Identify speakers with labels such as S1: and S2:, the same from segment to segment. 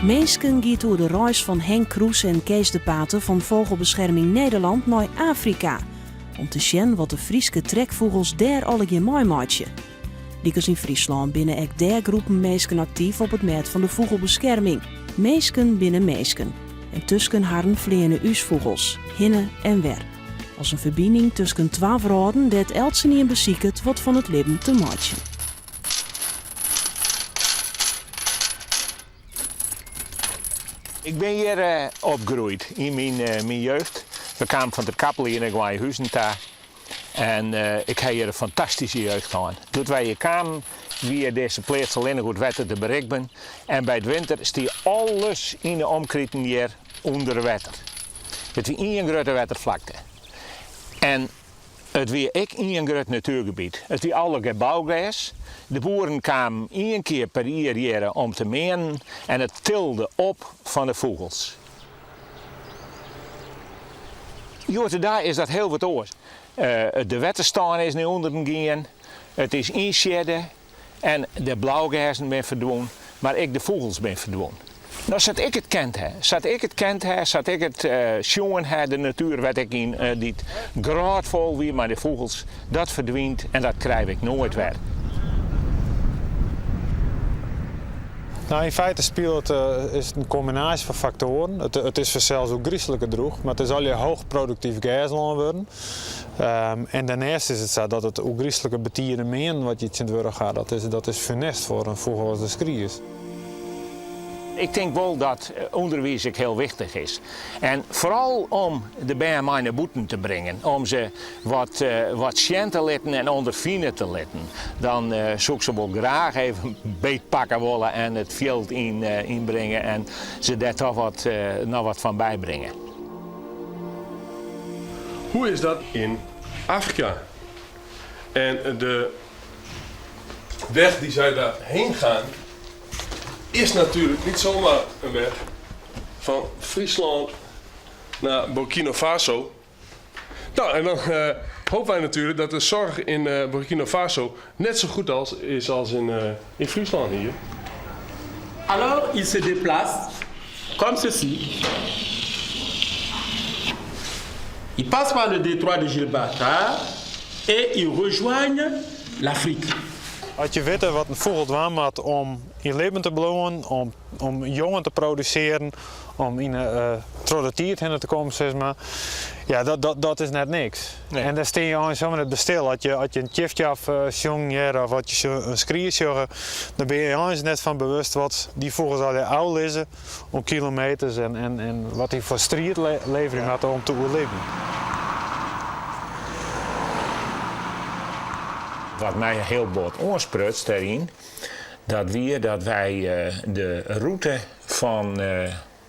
S1: Meesken giet door de reis van Henk Kroes en Kees de Pater van Vogelbescherming Nederland naar Afrika. Om te zien wat de Frieske trekvogels daar alle keer mooi maatje. Liekers in Friesland binnen ook daar groepen meesken actief op het met van de vogelbescherming. Meesken binnen meesken. En tussen haren vleerne uusvogels, hinne en wer. Als een verbinding tussen 12 raden dat eltsen niet in bezieket wat van het leven te maatje.
S2: Ik ben hier opgegroeid in mijn jeugd. We kwamen van de kappel in een huizen daar. En ik heb hier een fantastische jeugd gehad. Toen wij hier kwamen, via deze plaats alleen goed wetter te bereiken. En bij het winter stier alles in de omkreten hier onder water. Het was één grote watervlakte. En het was ook één groot natuurgebied. Het was alle gebouwgras. De boeren kwamen 1 keer per jaar hier om te menen en het tilde op van de vogels. Jorden daar is dat heel wat oors. De waterstaan is nu onder gegaan, het is inschedden en de blauwgazen zijn verdwenen, maar ook de vogels zijn verdwenen. Nou, zat ik het kent heb, zat ik het jongen heb, de natuur wat ik in die graatvol wie, maar de vogels, dat verdwijnt en dat krijg ik nooit weer.
S3: Nou, in feite speelt is het een combinatie van factoren. Het is zelfs ook griezelijke droeg, maar het is al je hoogproductief gasland worden. En daarnaast is het zo dat het ook griezelijke betieren meen wat je in het worden gaat, dat is funest voor een vogel als de skriers.
S2: Ik denk wel dat onderwijs ook heel wichtig is. En vooral om de bijen naar buiten te brengen. Om ze wat zien te laten en ondervinden te laten. Dan zou ik ze wel graag even een beet pakken willen en het veld inbrengen. En ze daar toch wat van bijbrengen.
S4: Hoe is dat in Afrika? En de weg die zij daarheen gaan is natuurlijk niet zomaar een weg van Friesland naar Burkina Faso. Nou, en dan hopen wij natuurlijk dat de zorg in Burkina Faso net zo goed is als in Friesland hier.
S5: Alors, il se déplace comme ceci. Il passe par le détroit de Gibraltar et il rejoignent l'Afrique.
S3: Als je weet wat een vogel dwaan maakt om in leven te bloeien, om jongen te produceren, om in trodotiert heen te komen, zeg maar. Ja, dat is net niks. Nee. En dan steen je gewoon zomaar het bestil. Als je een tjiftjaf jong of wat je een skrier zegt, dan ben je gewoon net van bewust wat die vogels al oud lezen om kilometers en wat die voor strietlevering had om te overleven.
S2: Wat mij heel boord oorsprutst daarin, dat wij de route van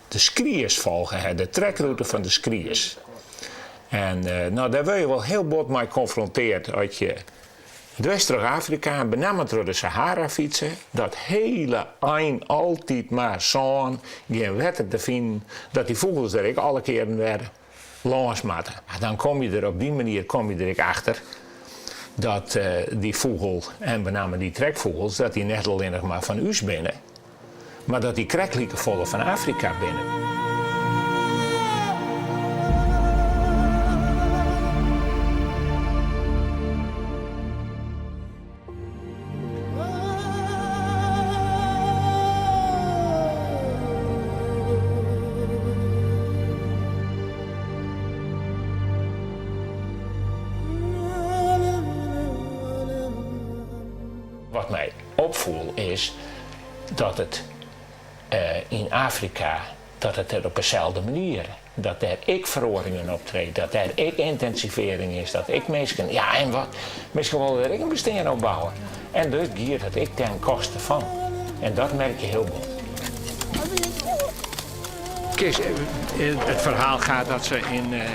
S2: de skriers volgen, de trekroute van de skriers. En nou, daar wil je wel heel bot mee confronteerd als je West-Afrika, met name door de Sahara fietsen, dat hele eind altijd maar zo'n geen wetter te vinden, dat die vogels er ik alle keren weer langs moeten. Dan kom je er op die manier achter dat die vogel, en met name die trekvogels, dat die net alleen nog maar van ons binnen, maar dat die kreklieken vollen van Afrika binnen. Wat mij opviel is dat het in Afrika, dat het er op dezelfde manier, dat er ik verhoringen optreedt, dat er ik intensivering is, dat ik mensen, ja en wat, misschien wel er ik een bestaan opbouwen. En dus giert het ik ten koste van. En dat merk je heel goed. Kees, het verhaal gaat dat ze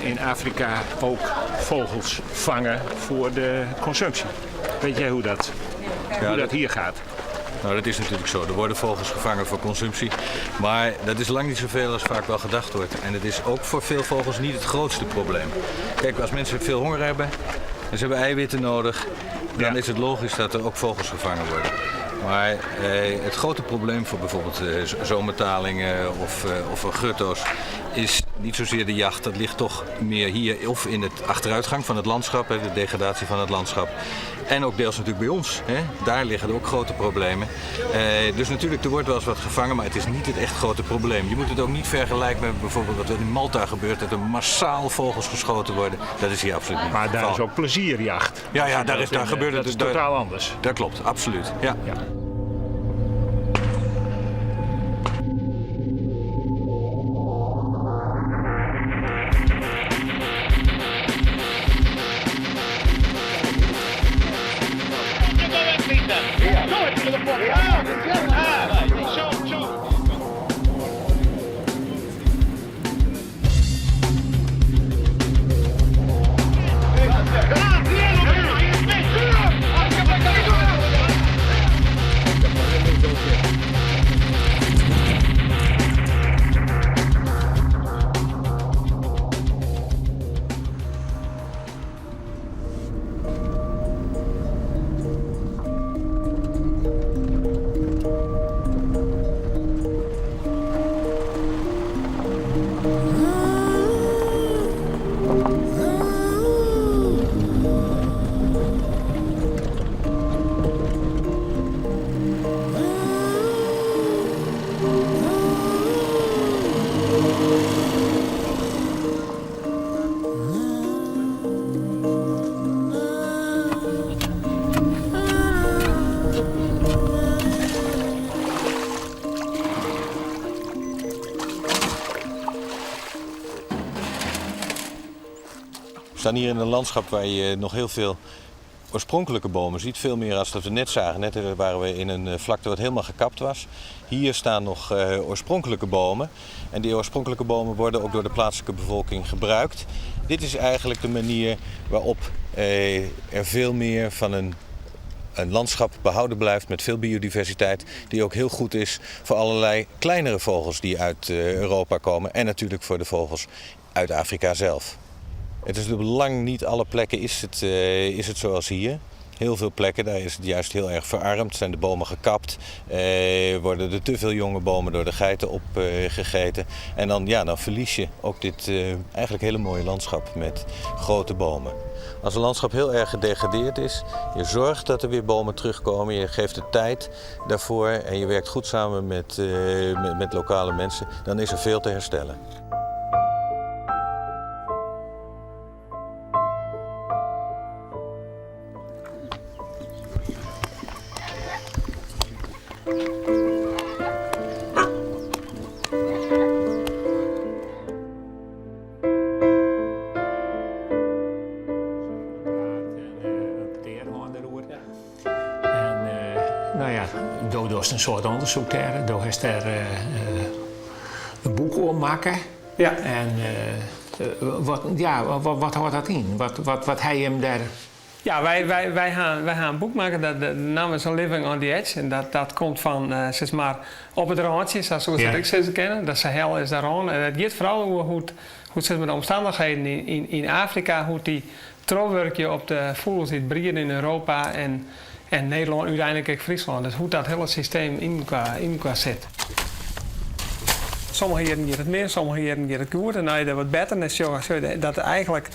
S2: in Afrika ook vogels vangen voor de consumptie. Weet jij hoe dat hier gaat?
S6: Nou, dat is natuurlijk zo. Er worden vogels gevangen voor consumptie. Maar dat is lang niet zoveel als vaak wel gedacht wordt. En het is ook voor veel vogels niet het grootste probleem. Kijk, als mensen veel honger hebben en ze hebben eiwitten nodig, dan is het logisch dat er ook vogels gevangen worden. Maar het grote probleem voor bijvoorbeeld zomertalingen of gutto's is niet zozeer de jacht. Dat ligt toch meer hier of in het achteruitgang van het landschap, de degradatie van het landschap. En ook deels natuurlijk bij ons. Daar liggen er ook grote problemen. Dus natuurlijk, er wordt wel eens wat gevangen, maar het is niet het echt grote probleem. Je moet het ook niet vergelijken met bijvoorbeeld wat er in Malta gebeurt, dat er massaal vogels geschoten worden. Dat is hier absoluut niet.
S2: Maar daar is ook plezierjacht.
S6: Ja, daar gebeurt het.
S2: Dat is totaal anders.
S6: Dat klopt, absoluut. Ja.
S7: We staan hier in een landschap waar je nog heel veel oorspronkelijke bomen ziet. Veel meer als dat we net zagen. Net waren we in een vlakte wat helemaal gekapt was. Hier staan nog oorspronkelijke bomen. En die oorspronkelijke bomen worden ook door de plaatselijke bevolking gebruikt. Dit is eigenlijk de manier waarop er veel meer van een landschap behouden blijft met veel biodiversiteit. Die ook heel goed is voor allerlei kleinere vogels die uit Europa komen. En natuurlijk voor de vogels uit Afrika zelf. Het is op lang niet alle plekken is het zoals hier. Heel veel plekken, daar is het juist heel erg verarmd. Zijn de bomen gekapt, worden er te veel jonge bomen door de geiten opgegeten. En dan verlies je ook dit eigenlijk hele mooie landschap met grote bomen. Als een landschap heel erg gedegradeerd is, je zorgt dat er weer bomen terugkomen. Je geeft de tijd daarvoor en je werkt goed samen met lokale mensen. Dan is er veel te herstellen.
S2: Doe een soort onderzoek daar. Doe heeft daar een boek over maken.
S8: Ja.
S2: En wat houdt dat in? Wat hij hem daar...
S8: Ja, wij gaan een boek maken. De naam is Living on the Edge. En dat komt van, zeg maar, op het randje, zoals we het ze kennen. Dat Sahel is daar rond. En het gaat vooral over hoe zeg maar, de omstandigheden in Afrika, hoe die trouwwerkje op de vogels die breeden in Europa en Nederland, uiteindelijk ook Friesland. Dus hoe dat hele systeem in qua zit. Sommige jaren gaat het meer, sommige jaren gaat het goed. En als je dat wat beter is, dat eigenlijk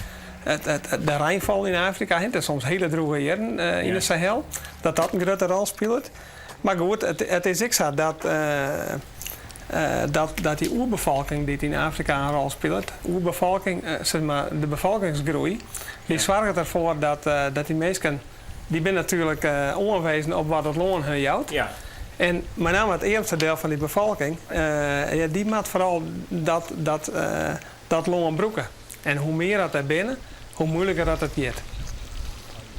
S8: de Rijnval in Afrika, het is soms hele droge jaren in de Sahel, dat een grote rol speelt. Maar goed, het is ook zo dat die oerbevolking die in Afrika een rol speelt, zeg maar, de bevolkingsgroei, die zorgt ervoor dat die mensen, die zijn natuurlijk ongewezen op wat het loon hun jouwt. Ja. En met name het eerste deel van die bevolking, die maakt vooral dat loon broeken. En hoe meer dat er binnen, hoe moeilijker dat het gaat.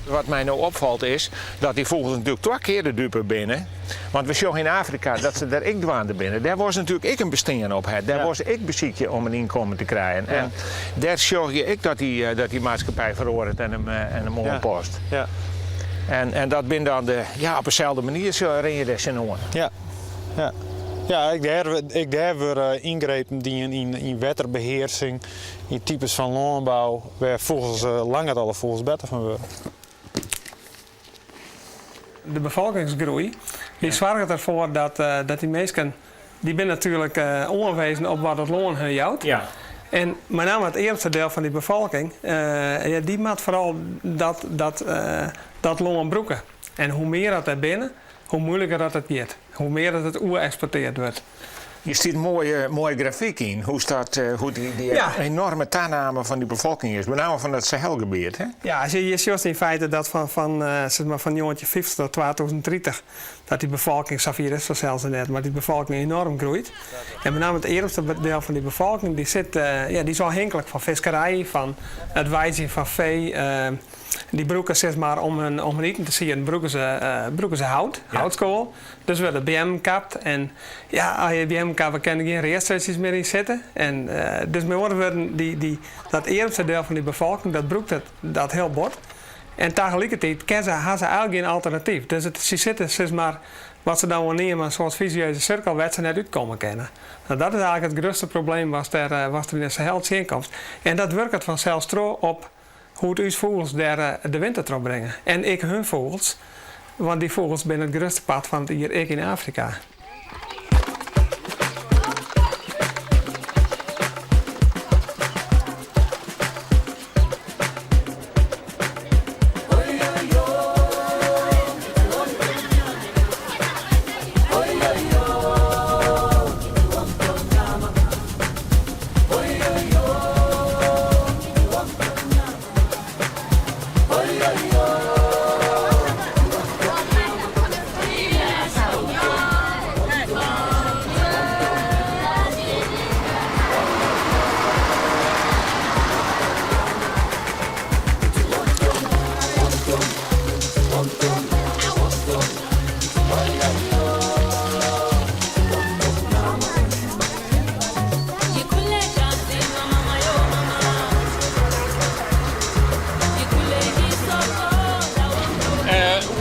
S2: Wat mij nou opvalt is dat die vogels natuurlijk 2 keer de dupe binnen. Want we zien in Afrika dat ze daar ik dwaande binnen. Daar was natuurlijk ik een bestaan op het. Daar was ik beziekje om een inkomen te krijgen. Ja. En daar zorg je ik dat die maatschappij veroordeelt en hem onpost. Ja. En dat ben dan op dezelfde manier zo ren je daar aan.
S3: Ja. Ja. Ja, ik daar weer ingrepen die in waterbeheersing, in types van landbouw, waar volgens langer alle vogels beter van worden.
S8: De bevolkingsgroei die zorgt ervoor dat die mensen, die zijn natuurlijk onwezen op wat het loon hun jouwt.
S2: Ja.
S8: En met name het eerste deel van die bevolking, die maakt vooral dat loon broeken. En hoe meer dat er binnen, hoe moeilijker dat het gaat. Hoe meer dat het exporteerd wordt.
S2: Je ziet een mooie grafiek in, hoe die enorme toename van die bevolking is, met name van het Sahelgebied. Hè?
S8: Ja, je ziet in feite dat van 1950 tot 2030 dat die bevolking, Safir is er zelfs net, maar die bevolking enorm groeit. En met name het eerste deel van die bevolking die is afhankelijk van visserij, van het wijzen van vee. Die broeken zeg maar om hun eten te zien, broeken ze houtskool. Dus we de BM kapt. En ja, als je BM kapt, kan er geen restricties meer in zitten. En dus met andere woorden, dat eerste deel van die bevolking, dat broekt dat heel bot. En tegelijkertijd hebben ze eigenlijk geen alternatief. Dus ze zitten zeg maar, wat ze dan wel nemen, zoals vicieuze cirkel, waar ze net uitkomen kennen. Nou, dat is eigenlijk het grootste probleem was er in de Sahel's inkomst. En dat werkt vanzelfs trouw op hoe het uw vogels daar de winter erop brengen. En ik hun vogels, want die vogels zijn het grootste pad van het hier ik in Afrika.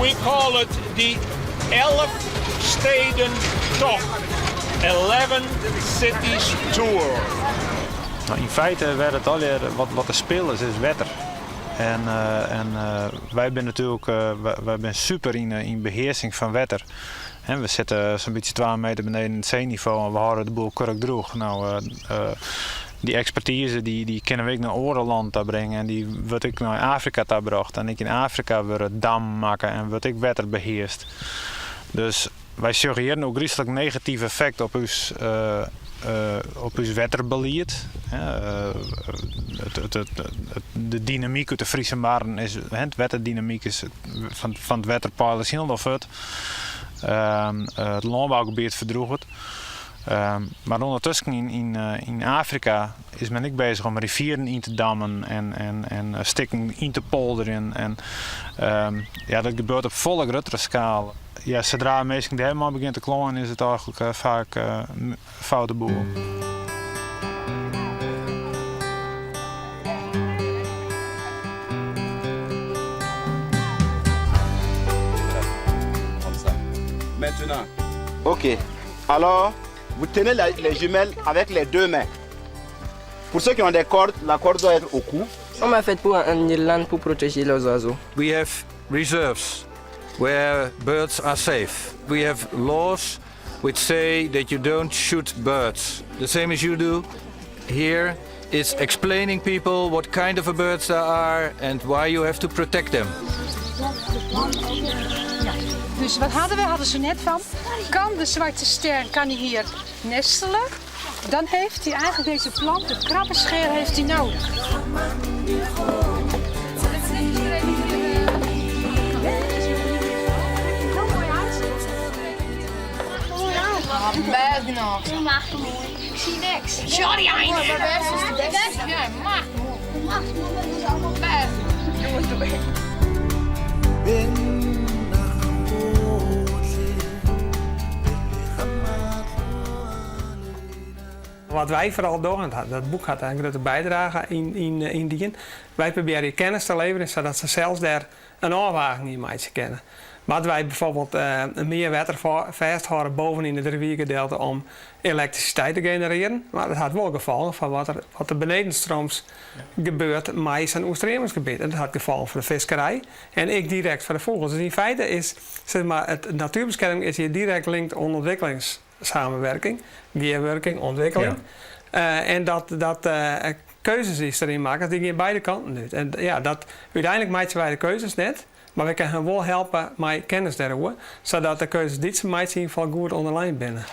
S2: We call it the 11 Steden Tocht. 11 Cities Tour.
S3: Nou, in feite werd het al wat er speelt is wetter. En wij zijn natuurlijk wij zijn super in beheersing van wetter. En we zitten zo'n beetje 2 meter beneden het zeeniveau en we houden de boel kurk droeg. Nou, die expertise die kunnen we ook naar Orenland te brengen en die wordt ik naar Afrika te gebracht. En ik in Afrika weer het dam maken en wordt ik wetter beheerst. Dus wij suggereren ook redelijk negatief effect op uw wetterbeleid. De dynamiek uit de Friese Maren is, het wetterdynamiek is van het wetterpeil is heel vet. Het landbouwgebied verdroegt. Maar ondertussen in Afrika is men ook bezig om rivieren in te dammen en stikken in te polderen. En dat gebeurt op volle grotere schaal. Ja, zodra mensen helemaal begint te klooien is het eigenlijk vaak een foute boel.
S9: Maintenant. Ok. Alors, vous tenez les jumelles avec les 2 mains. Pour ceux qui ont des cordes, la corde doit être au cou.
S10: On m'a fait pour un Irlande pour protéger les oiseaux.
S7: We have reserves where birds are safe. We have laws which say that you don't shoot birds. The same as you do here. It's explaining people what kind of a birds there are and why you have to protect them.
S11: Dus wat hadden we? Hadden ze net van, kan de zwarte stern hier nestelen? Dan heeft hij eigenlijk deze plant, het krabbenscheer, heeft hij nodig.
S12: Ik zie niks. Sorry, Hein. Ja, mag. Dat is allemaal best. Jongens, doe mee.
S8: Wat wij vooral doen, dat boek had eigenlijk een bijdrage in die. Wij proberen kennis te leveren zodat ze zelfs daar een aanwaging in mee kennen. Maar wij bijvoorbeeld meer water vasthouden bovenin het riviergedeelte om elektriciteit te genereren. Maar dat had wel gevolgen van wat er benedenstrooms gebeurt met zijn oerstremingsgebied. En dat had gevolgen voor de visserij en ik direct voor de vogels. Dus in feite is, zeg maar, het natuurbescherming is hier direct linked aan ontwikkelingssamenwerking, gearworking, ontwikkeling. Ja. En dat keuzes is erin maken, die gaan beide kanten uit. En ja, uiteindelijk maken wij de keuzes net. Maar we kunnen wel helpen met kennis daarover, zodat de keuzes die ze maken in ieder geval goed online binnen.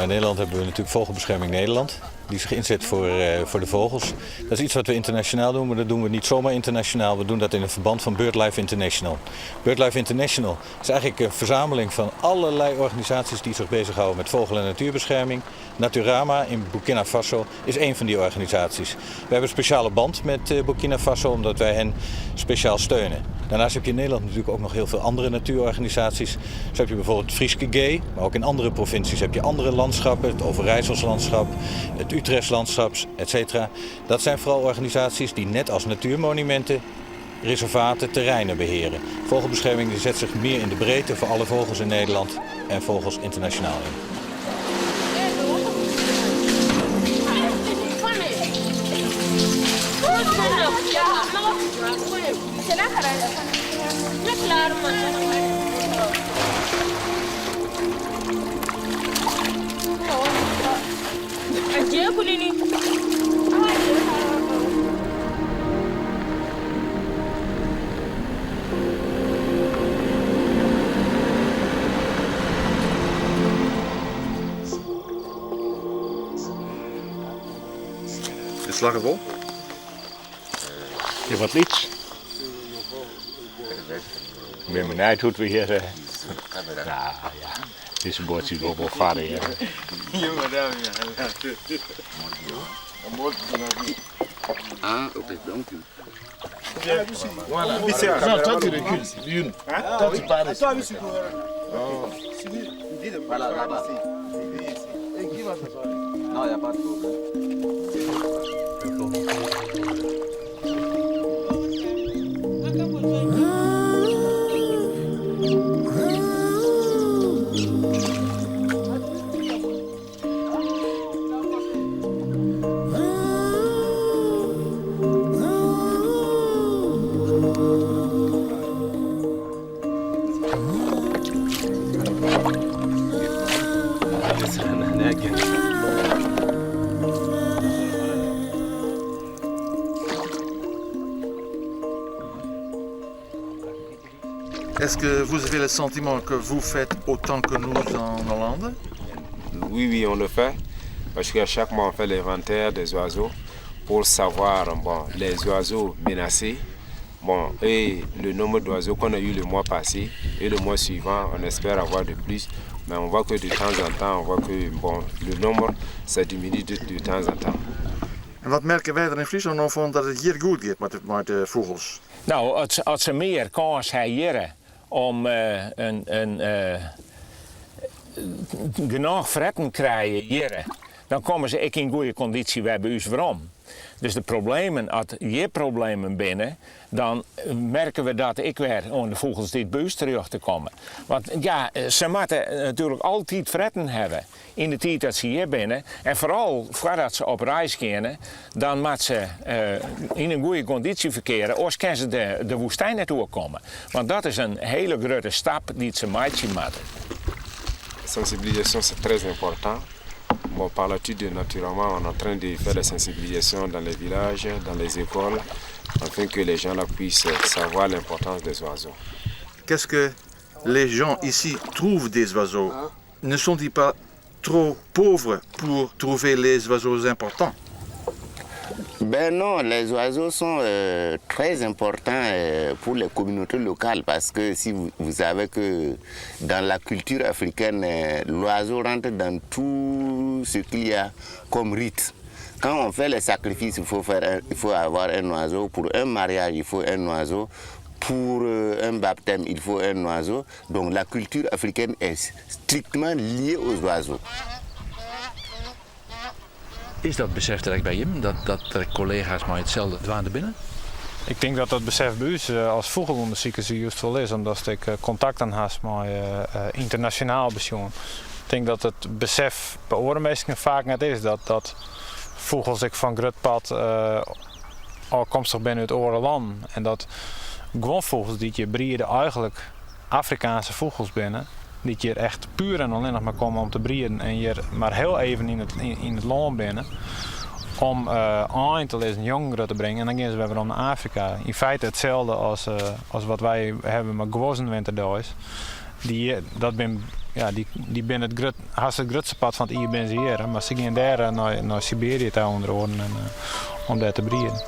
S7: In Nederland hebben we natuurlijk Vogelbescherming Nederland, die zich inzet voor de vogels. Dat is iets wat we internationaal doen, maar dat doen we niet zomaar internationaal. We doen dat in een verband van BirdLife International. BirdLife International is eigenlijk een verzameling van allerlei organisaties die zich bezighouden met vogel- en natuurbescherming. Naturama in Burkina Faso is één van die organisaties. We hebben een speciale band met Burkina Faso omdat wij hen speciaal steunen. Daarnaast heb je in Nederland natuurlijk ook nog heel veel andere natuurorganisaties. Zo heb je bijvoorbeeld het Frieske G, maar ook in andere provincies heb je andere landschappen. Het Overijssels landschap, het Utrechts landschap, etc. Dat zijn vooral organisaties die net als natuurmonumenten reservaten, terreinen beheren. Vogelbescherming die zet zich meer in de breedte voor alle vogels in Nederland en vogels internationaal in.
S13: De slaggenwol?
S2: Ja, wat lieds. Ik ben benieuwd hoe we hier... Nou ja, deze bootje is wel varen hier.
S9: Ah, ok, donc.
S13: Voilà. Non, toi tu recules. Une. Toi tu pars ici.
S9: Voilà, là-bas. Non, il n'y a pas de problème.
S13: Est-ce que vous avez le sentiment que vous faites autant que nous en Hollande?
S14: Oui, on le fait. Parce qu'à chaque mois, on fait l'inventaire des oiseaux pour savoir les oiseaux menacés. Et le nombre d'oiseaux qu'on a eu le mois passé et le mois suivant, on espère avoir de plus. Mais on voit que de temps en temps, on voit que le nombre, ça diminue de temps en temps.
S13: En wat merken wij er in Friesland van dat het hier goed gaat met de vogels?
S2: Nou, als ze meer kans hebben hier om genoeg fretten krijgen hier, dan komen ze ook in goede conditie weer bij ons waarom. Dus de problemen, als je problemen binnen, dan merken we dat ik weer aan de vogels dit bij ons terug te komen. Want ja, ze moeten natuurlijk altijd fretten hebben in de tijd dat ze hier binnen. En vooral voordat ze op reis gaan, dan moeten ze in een goede conditie verkeren. Anders kunnen ze de woestijn naartoe komen. Want dat is een hele grote stap die ze maken moeten.
S14: Sensibilisation, c'est très important. Bon, par là-dessus, naturellement, on est en train de faire la sensibilisation dans les villages, dans les écoles, afin que les gens là puissent savoir l'importance des oiseaux.
S13: Qu'est-ce que les gens ici trouvent des oiseaux? Ne sont-ils pas trop pauvres pour trouver les oiseaux importants?
S15: Ben non, les oiseaux sont très importants pour les communautés locales parce que si vous savez que dans la culture africaine, l'oiseau rentre dans tout ce qu'il y a comme rite. Quand on fait les sacrifices, il faut avoir un oiseau. Pour un mariage, il faut un oiseau. Pour un baptême, il faut un oiseau. Donc la culture africaine est strictement liée aux oiseaux.
S6: Is dat besef er bij hem, dat er collega's maar hetzelfde dwaande binnen?
S3: Ik denk dat dat besef bij ons als vogelonderzoekers juist wel is, omdat ik contact aan heb met internationaal bezoek. Ik denk dat het besef bij orenmeestingen vaak net is dat vogels ik van grutpad afkomstig ben uit orenland. En dat gewoon vogels die je breeden eigenlijk Afrikaanse vogels binnen. Die hier echt puur en alleen nog maar komen om te breeden en hier maar heel even in het land binnen. Om aan te lezen jongeren te brengen en dan gaan ze weer naar Afrika. In feite hetzelfde als wat wij hebben met gwozenwinterduis. Die binnen het grootste pad van het hier ben ze hier. Maar ze gaan daar naar Siberië te onder oren om daar te breeden.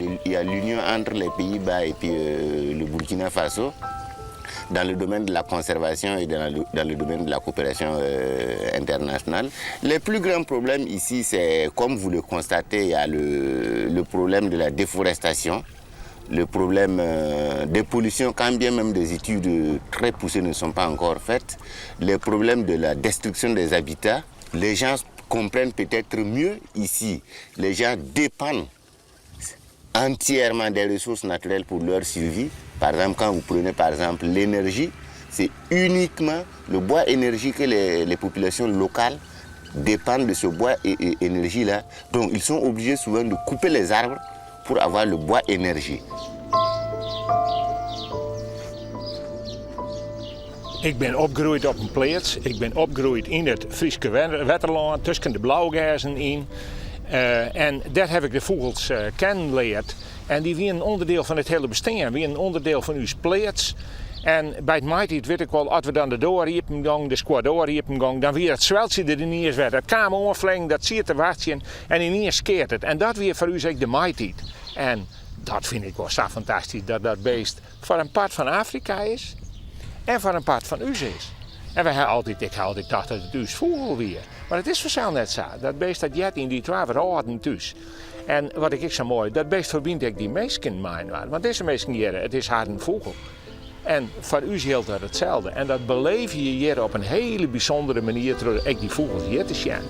S15: Il y a l'union entre les Pays-Bas et puis le Burkina Faso dans le domaine de la conservation et dans le domaine de la coopération internationale. Les plus grands problèmes ici, c'est comme vous le constatez, il y a le problème de la déforestation, le problème des pollutions, quand bien même des études très poussées ne sont pas encore faites, les problèmes de la destruction des habitats. Les gens comprennent peut-être mieux ici. Les gens dépendent entièrement des ressources naturelles pour leur survie. Par exemple, quand vous prenez par exemple l'énergie, c'est uniquement le bois énergie que les populations locales dépendent de ce bois et énergie-là. Donc ils sont obligés souvent de couper les arbres pour avoir le bois énergie.
S2: Ik ben opgegroeid op een plaats. Ik ben opgegroeid in het Friese Wetterland, tussen de blauwgazen in. En daar heb ik de vogels kennengelerd. En die waren een onderdeel van het hele bestaan. Die een onderdeel van uw plaats. En bij het maaitijd weet ik wel, als we dan de doorriepen gang, de squad doorriepen gang, dan weer het zweltje er ineens werd. Dat kwam onvleng, dat zie je te wachten en ineens skeert het. En dat weer voor u zeg de maaitijd. En dat vind ik wel zo fantastisch, dat dat beest voor een part van Afrika is en voor een part van u is. En ik had altijd gedacht dat het thuis vogel weer. Maar het is vanzelf net zo. Dat beest dat jet in die 12 raden thuis. En wat ik zo mooi, dat beest verbindt ik die meesten mijn. Want deze meesten hier, het is haar een vogel. En voor u geldt dat hetzelfde. En dat beleef je hier op een hele bijzondere manier, terwijl ik die vogels hier te zien.